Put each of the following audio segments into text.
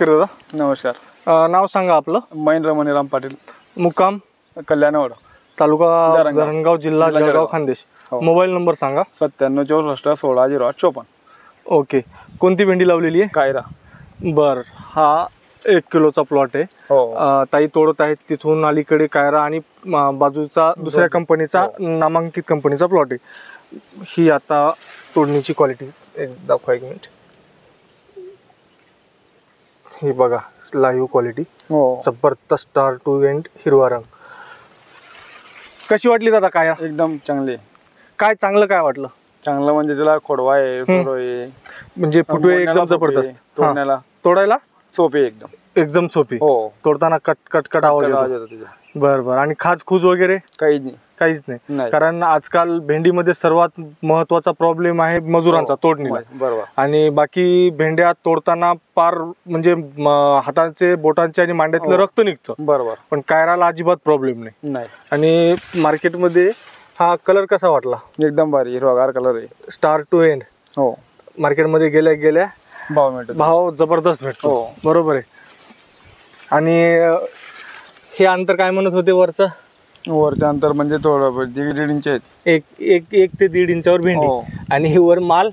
दादा नमस्कार. नाव सांगा आपलं. महेंद्र मणिराम पाटील, मुक्काम कल्याणवड, तालुका धरणगाव, जिल्हा जळगाव, खानदेश. मोबाईल नंबर सांगा. 9764160854. ओके. कोणती भेंडी लावलेली आहे? कायरा. बर, हा 1 किलोचा प्लॉट आहे. ताई तोडत आहेत तिथून अलीकडे कायरा आणि बाजूचा दुसऱ्या कंपनीचा नामांकित कंपनीचा प्लॉट आहे. ही आता तोडणीची क्वालिटी दाखवा 1 मिनिट. हे बघा, लाईव्ह क्वालिटी जबरदस्त स्टार टू एंड हिरवा रंग. कशी वाटली दादा कायरा? एकदम चांगली. काय चांगलं काय वाटलं? चांगलं म्हणजे त्याला खोडवा आहे, म्हणजे फुटवे एकदम जबरदस्त. तोडायला सोपे, एकदम सोपी. तोडताना कट आवाज येतो. बरं. आणि खाजखूज वगैरे काहीच नाही. कारण आजकाल भेंडीमध्ये सर्वात महत्वाचा प्रॉब्लेम आहे मजुरांचा तोडणीला. बरोबर. आणि बाकी भेंड्या तोडताना पार म्हणजे हाताचे, बोटांचे आणि मांड्यातलं रक्त निघतं. बरोबर. पण कायराला अजिबात प्रॉब्लेम नाही. आणि मार्केटमध्ये हा कलर कसा वाटला? एकदम भारी हिरवागार कलर आहे. Start to end. मार्केटमध्ये गेल्या भाव जबरदस्त भेटतो. बरोबर आहे. आणि हे अंतर काय म्हणत होते वरचं? वरचं अंतर म्हणजे थोडं 1.5 इंच आहेत. एक ते 1.5 इंचावर भेंडी. आणि हे वर माल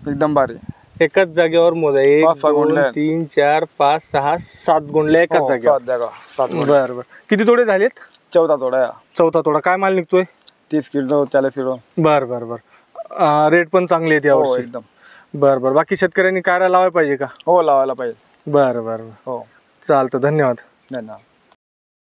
एकदम भारी. एकाच जागेवर मोजा. 1 2 3 4 5 6 7 गोंडल्या एकाच जागेवर. बरं. किती तोडे झालेत? चौथा तोडा. चौथा तोडा. काय माल निघतोय? 30 किलो 40 किलो. बरं. रेट पण चांगले आहेत यावर्षी. एकदम. बरं. बाकी शेतकऱ्यांनी कायरा लावायला पाहिजे का? हो, लावायला पाहिजे. बरं. चालतं. धन्यवाद.